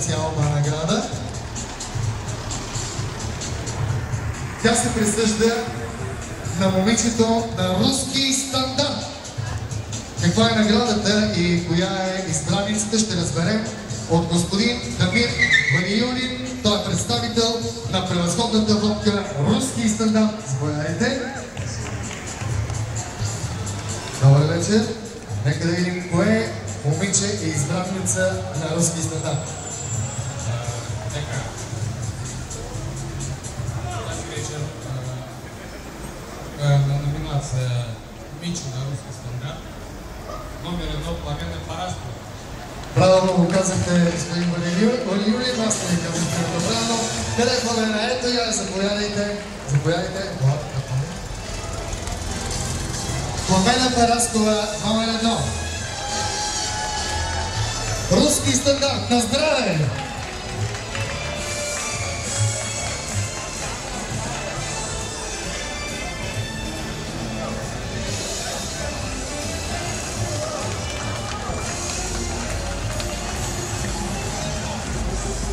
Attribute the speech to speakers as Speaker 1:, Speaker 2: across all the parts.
Speaker 1: специална награда. Тя се присъжда на момичето на руски стандарт. Каква е наградата и коя е избраницата, ще разберем от господин Дамир Ваниюлин. Той е представител на превъзходната водка руски стандарт. Заповядайте. Добър вечер. Нека да видим кое момиче е избранница на руски стандарт.
Speaker 2: Така. Тази вечер на номинация момиче на руски стандарт номер 1 Пламена Параскова.
Speaker 1: Правилно го казахте, господин Ваниюлин, аз не казахте правилно. Къде е Пламена? Ето я, заповядайте. Заповядайте. Пламена Параскова, номер 1. Руски стандарт. На здраве!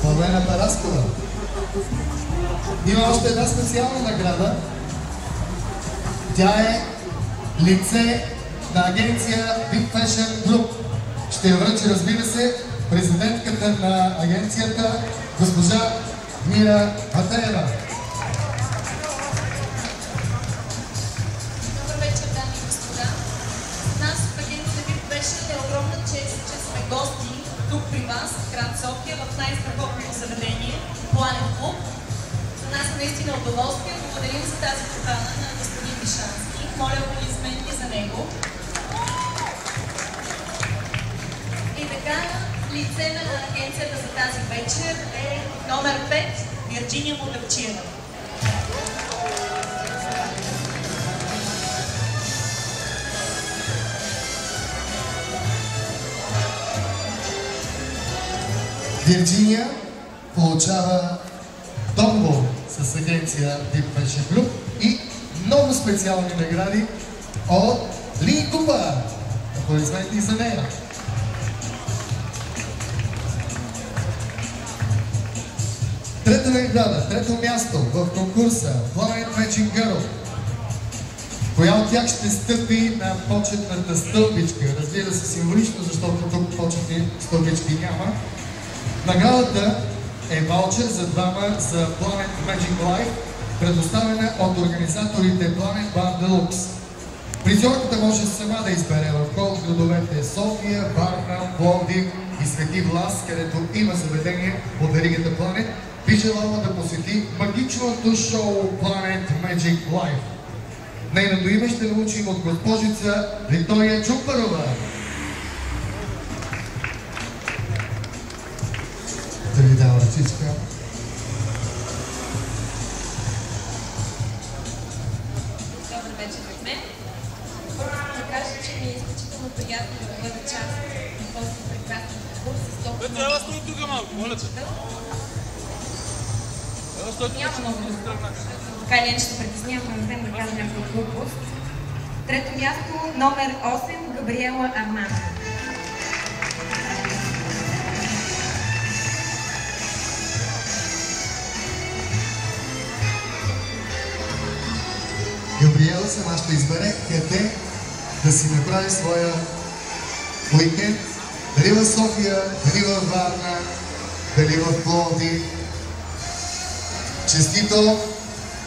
Speaker 1: Пламена Параскова. Има още една специална награда. Тя е лице на агенция Big Fashion Group. Ще я връчи, разбира се, президентката на агенцията, госпожа Мира Матеева.
Speaker 3: Добър вечер, дами и господа. За нас в агенция Big Fashion е огромна чест, че сме гости тук при вас, в град София, в най-страхотното заведение Планет Клуб. За нас е наистина удоволствие. Благодарим за тази покана на господин Вишански. Моля аплодисменти за него. И така, лице на агенцията за тази вечер е номер 5 Вирджиния Мутавчиева.
Speaker 1: Вирджиния получава договор с агенция Big Fashion Group и много специални награди от Ли Купа. Аплодисменти за нея. Трета награда, трето място в конкурса Planet Magic Girl. Коя от тях ще стъпи на почетната стълбичка? Разбира се, символично, защото тук почетни стълбички няма. Наградата е ваучер за двама за Planet Magic Life, предоставена от организаторите Planet Bar Deluxe. Призорката може сама да избере в кой от градовете София, Варна, Пловдив и Свети Влас, където има заведение от веригата Planet, би желала да посети магичното шоу Planet Magic Life. Нейното име ще научим от госпожица Виктория Чупарова. Да ви дава ръчичка.
Speaker 3: Добър вечер от мен. Първо да кажа, че ми е изключително приятно да бъда част от този прекрасен конкурс с толкова
Speaker 2: Трябва да стои тук малко, моля те.
Speaker 3: Така или иначе ще притеснявам, не взем да кажа някаква глупост. Трето място, номер 8, Габриела Арман.
Speaker 1: Габриела сама ще избере къде да си направи своя уикенд. Дали в София, дали в Варна, дали в Пловдив. Честито!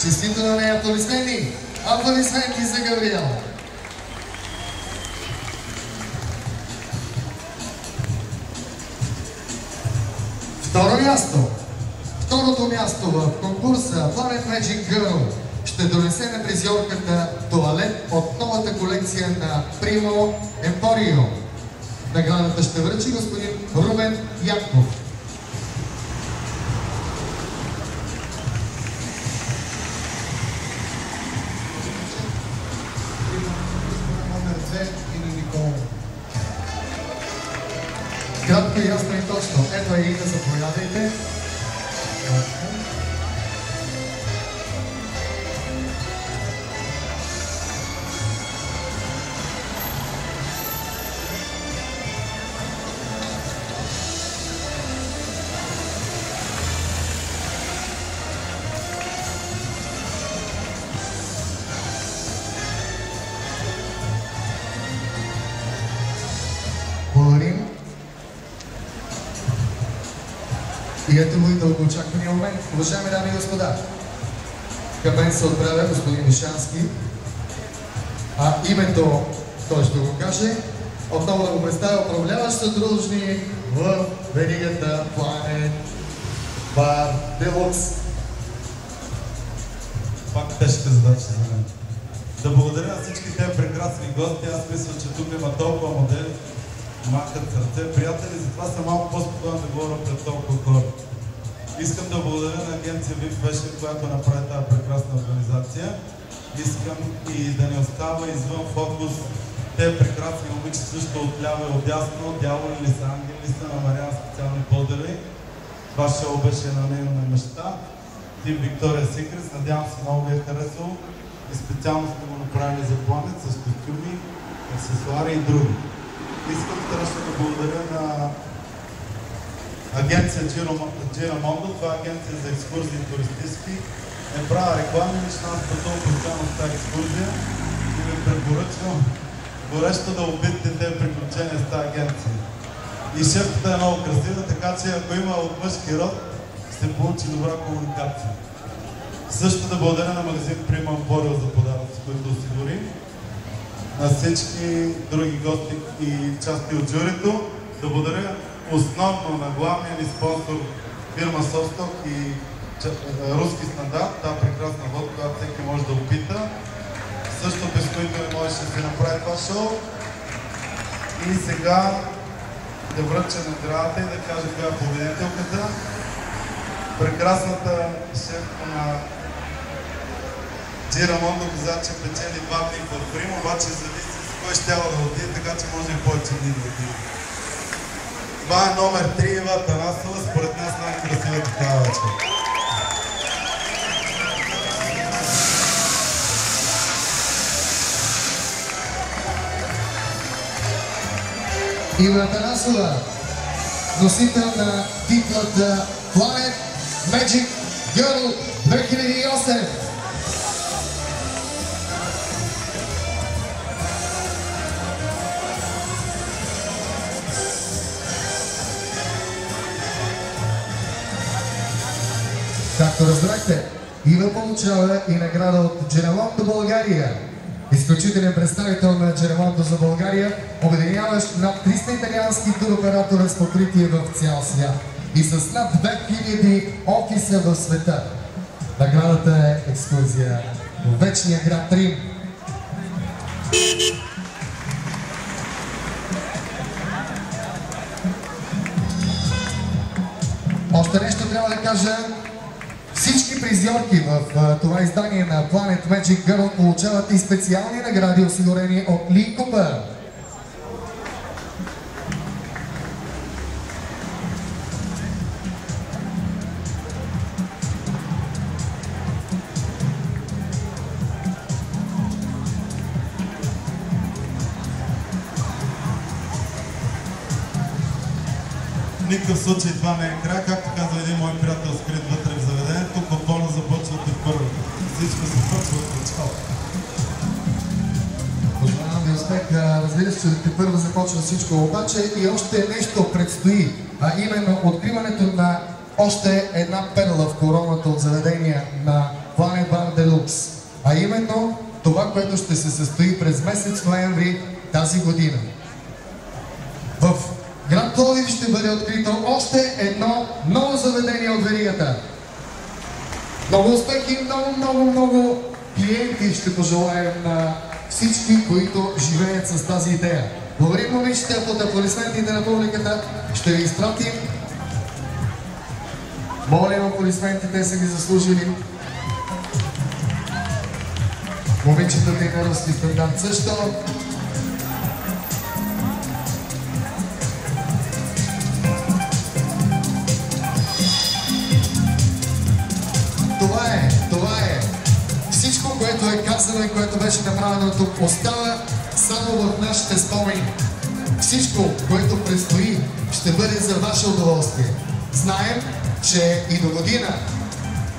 Speaker 1: Честито на нея! Аплодисменти! Аплодисменти за Габриела! Второ място! Второто място в конкурса Planet Magic Girl ще донесе на призьорката тоалет от новата колекция на Primo Emporium. Наградата ще връчи господин Румен Янков. Кратко, ясно и точно. Ето е и да заповядайте. И ето го и дългоочаквания момент. Уважаеми дами и господа, към мен се отправя господин Мишански, а името той ще го каже. Отново да го представя управляващ съдружник в веригата Planet Bar Deluxe.
Speaker 4: Пак тежка задача за мен. Да благодаря на всички тези прекрасни гости. Аз мисля, че тук има толкова модели, махат сърце, приятели, затова съм малко по-спокоен да говоря пред толкова хора. Искам да благодаря на агенция VIP Fashion, която направи тази прекрасна организация. Искам и да не остава извън фокус те прекрасни момичета също отляво и отдясно, дяволи ли са, ангели ли са, намерявам специални поздрави. Това шоу беше на нейна мечта. Тим Виктория Сикрес, надявам се много ви е харесало и специално сме го направили за Planet с костюми, аксесуари и други. Искам страшно да благодаря на агенция Giramondo, това е агенция за екскурзии и туристически. Не правя реклами, лично аз пътувам постоянно с тази екскурзия и ви препоръчвам горещо да обидите тези приключения с тази агенция. И шефката е много красива, така че ако има от мъжки род, ще получи добра комуникация. Също да благодаря на магазин Прима Емпорио за подаръци, които осигури. На всички други гости и части от журито. Да благодаря основно на главния ни спонсор фирма Совсток и Руски стандарт, тази прекрасна водка, която всеки може да опита. Също без които не можеше да се направи това шоу. И сега да връча наградата и да кажа коя е победителката. Прекрасната шефка на Giramondo каза, че печели 2 дни в Рим, обаче зависи с кой ще да отиде, така че може и повече дни да отиде. Това е номер 3, Ива Атанасова, според нас най-красивата тази вечер.
Speaker 1: Ива Атанасова, носител на титлата Planet Magic Girl 2008. Както разбрахте, Ива получава и награда от Giramondo България. Изключителен представител на Giramondo за България, обединяващ над 300 италиански туроператора с покритие в цял свят и с над 2000 офиса в света. Наградата е екскурзия в вечния град Рим. Още нещо трябва да кажа. Всички призьорки в това издание на Planet Magic Girl получават и специални награди, осигурени от Lee Cooper.
Speaker 4: В никакъв случай това не е край, както казва един мой приятел скрит вътре в заведението, контролно започва от първата. Всичко започва от началото.
Speaker 1: Пожелавам ви успех. Разбира се, че първо започва всичко, обаче и още нещо предстои, а именно откриването на още една перла в короната от заведения на Planet Bar Deluxe, а именно това, което ще се състои през месец ноември тази година. В град Пловдив ще бъде открито още едно ново заведение от веригата. Много успехи, много клиенти ще пожелаем на всички, които живеят с тази идея. Благодарим момичета, под аплодисментите на публиката ще ви изпратим. Молим аплодисментите, са ги заслужили. Момичетата и на Руски стандарт също. Това е. Всичко, което е казано и което беше направено тук, остава само в нашите спомени. Всичко, което предстои, ще бъде за ваше удоволствие. Знаем, че и до година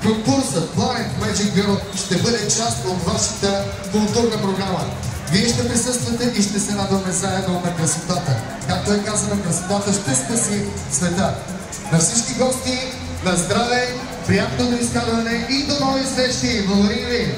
Speaker 1: конкурсът Planet Magic Girl ще бъде част от вашата културна програма. Вие ще присъствате и ще се радваме заедно на красотата. Както е казано, красотата ще спаси света. На всички гости На здраве, приятно до изкарване и до нови срещи! Благодарим ви!